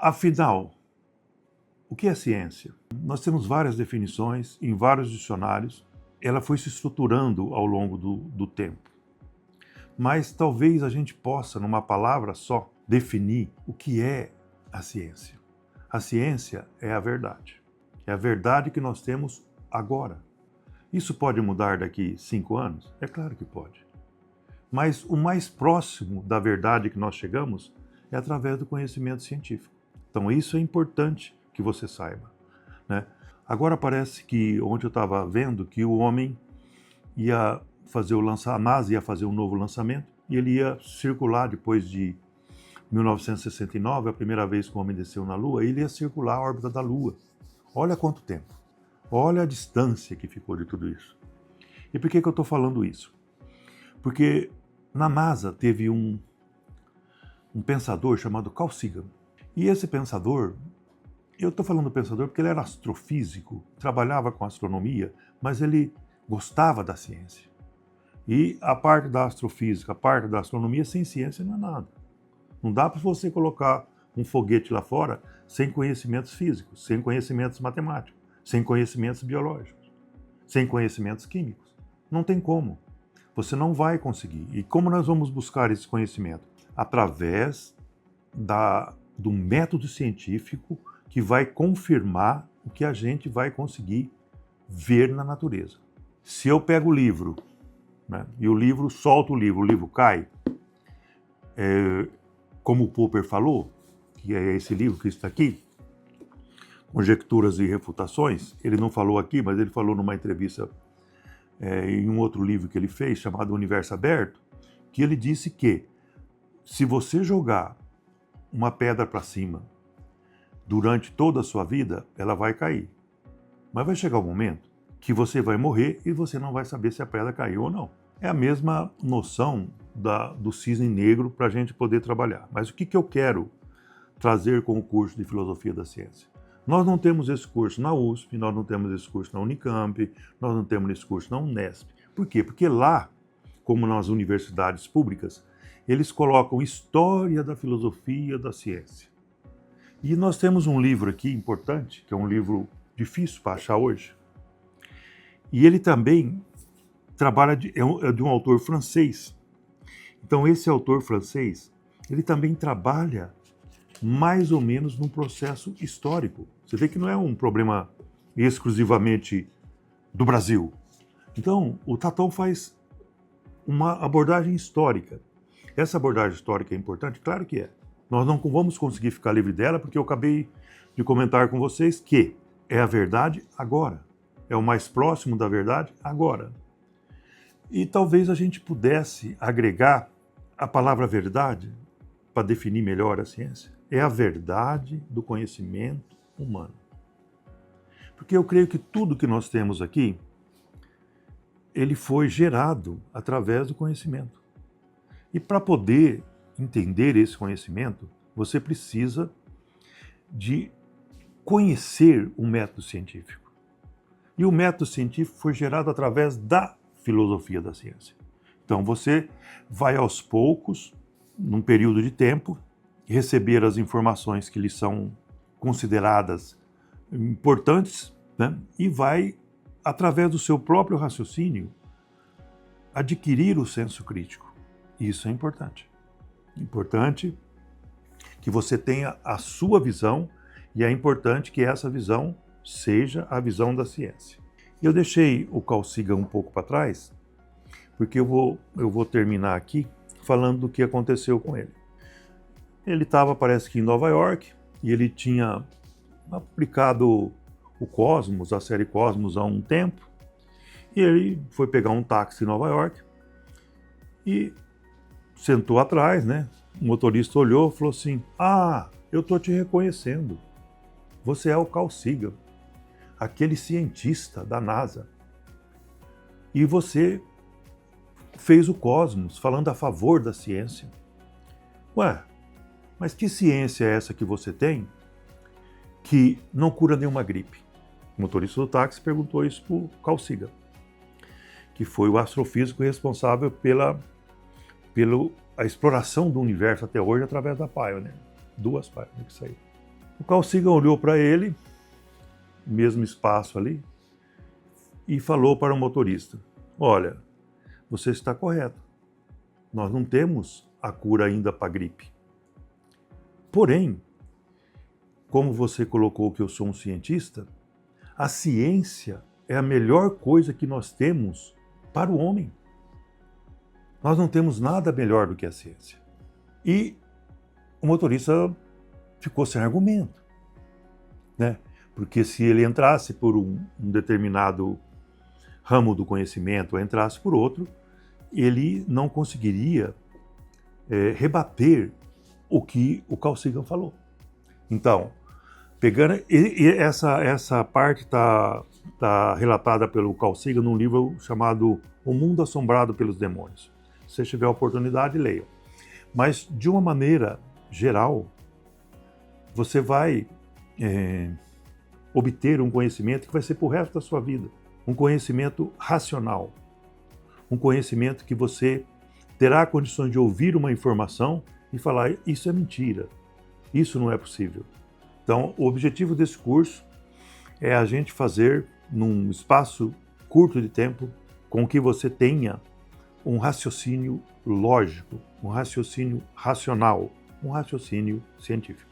Afinal, o que é ciência? Nós temos várias definições em vários dicionários. Ela foi se estruturando ao longo do tempo. Mas talvez a gente possa, numa palavra só, definir o que é a ciência. A ciência é a verdade. É a verdade que nós temos agora. Isso pode mudar daqui 5 anos? É claro que pode. Mas o mais próximo da verdade que nós chegamos é através do conhecimento científico. Então isso é importante que você saiba, né? Agora parece que, ontem eu estava vendo que o homem ia fazer a NASA ia fazer um novo lançamento e ele ia circular depois de 1969, a primeira vez que o homem desceu na Lua, ele ia circular a órbita da Lua. Olha quanto tempo, olha a distância que ficou de tudo isso. E por que eu estou falando isso? Porque na NASA teve um pensador chamado Carl Sagan. E esse pensador, eu estou falando pensador porque ele era astrofísico, trabalhava com astronomia, mas ele gostava da ciência. E a parte da astrofísica, a parte da astronomia, sem ciência não é nada. Não dá para você colocar um foguete lá fora sem conhecimentos físicos, sem conhecimentos matemáticos, sem conhecimentos biológicos, sem conhecimentos químicos. Não tem como. Você não vai conseguir. E como nós vamos buscar esse conhecimento? Através do método científico que vai confirmar o que a gente vai conseguir ver na natureza. Se eu pego o livro, né, e solto o livro cai, como o Popper falou, que é esse livro que está aqui, Conjecturas e Refutações, ele não falou aqui, mas ele falou numa entrevista em um outro livro que ele fez, chamado Universo Aberto, que ele disse que se você jogar uma pedra para cima durante toda a sua vida, ela vai cair. Mas vai chegar um momento que você vai morrer e você não vai saber se a pedra caiu ou não. É a mesma noção do cisne negro para a gente poder trabalhar. Mas o que eu quero trazer com o curso de Filosofia da Ciência? Nós não temos esse curso na USP, nós não temos esse curso na Unicamp, nós não temos esse curso na Unesp. Por quê? Porque lá, como nas universidades públicas, eles colocam História da Filosofia da Ciência. E nós temos um livro aqui importante, que é um livro difícil para achar hoje, e ele também trabalha, é de um autor francês. Então esse autor francês, ele também trabalha mais ou menos num processo histórico. Você vê que não é um problema exclusivamente do Brasil. Então, o Tatton faz uma abordagem histórica. Essa abordagem histórica é importante? Claro que é. Nós não vamos conseguir ficar livre dela, porque eu acabei de comentar com vocês que é a verdade agora. É o mais próximo da verdade agora. E talvez a gente pudesse agregar a palavra verdade para definir melhor a ciência. É a verdade do conhecimento humano. Porque eu creio que tudo que nós temos aqui, ele foi gerado através do conhecimento. E para poder entender esse conhecimento, você precisa de conhecer o método científico. E o método científico foi gerado através da filosofia da ciência. Então você vai aos poucos, num período de tempo, receber as informações que lhe são consideradas importantes, né? E vai, através do seu próprio raciocínio, adquirir o senso crítico. Isso é importante. Importante que você tenha a sua visão e é importante que essa visão seja a visão da ciência. Eu deixei o Carl Sagan um pouco para trás, porque eu vou terminar aqui falando do que aconteceu com ele. Ele estava, parece que em Nova York, e ele tinha aplicado o Cosmos, a série Cosmos, há um tempo, e ele foi pegar um táxi em Nova York e sentou atrás, né? O motorista olhou e falou assim: "Ah, eu estou te reconhecendo. Você é o Carl Sagan, aquele cientista da NASA. E você fez o Cosmos falando a favor da ciência." Ué, mas que ciência é essa que você tem que não cura nenhuma gripe? O motorista do táxi perguntou isso para o Carl Sagan, que foi o astrofísico responsável pela exploração do universo até hoje através da Pioneer. 2 Pioneer que saíram. O Carl Sagan olhou para ele, mesmo espaço ali, e falou para o motorista: olha, você está correto. Nós não temos a cura ainda para a gripe. Porém, como você colocou que eu sou um cientista, a ciência é a melhor coisa que nós temos para o homem. Nós não temos nada melhor do que a ciência. E o motorista ficou sem argumento, né? Porque se ele entrasse por um determinado ramo do conhecimento ou entrasse por outro, ele não conseguiria rebater o que o Carl Sagan falou. Então, pegando essa parte está relatada pelo Carl Sagan num livro chamado O Mundo Assombrado pelos Demônios. Se você tiver a oportunidade, leia. Mas, de uma maneira geral, você vai obter um conhecimento que vai ser para o resto da sua vida. Um conhecimento racional. Um conhecimento que você terá condições de ouvir uma informação e falar: isso é mentira, isso não é possível. Então, o objetivo desse curso é a gente fazer, num espaço curto de tempo, com que você tenha um raciocínio lógico, um raciocínio racional, um raciocínio científico.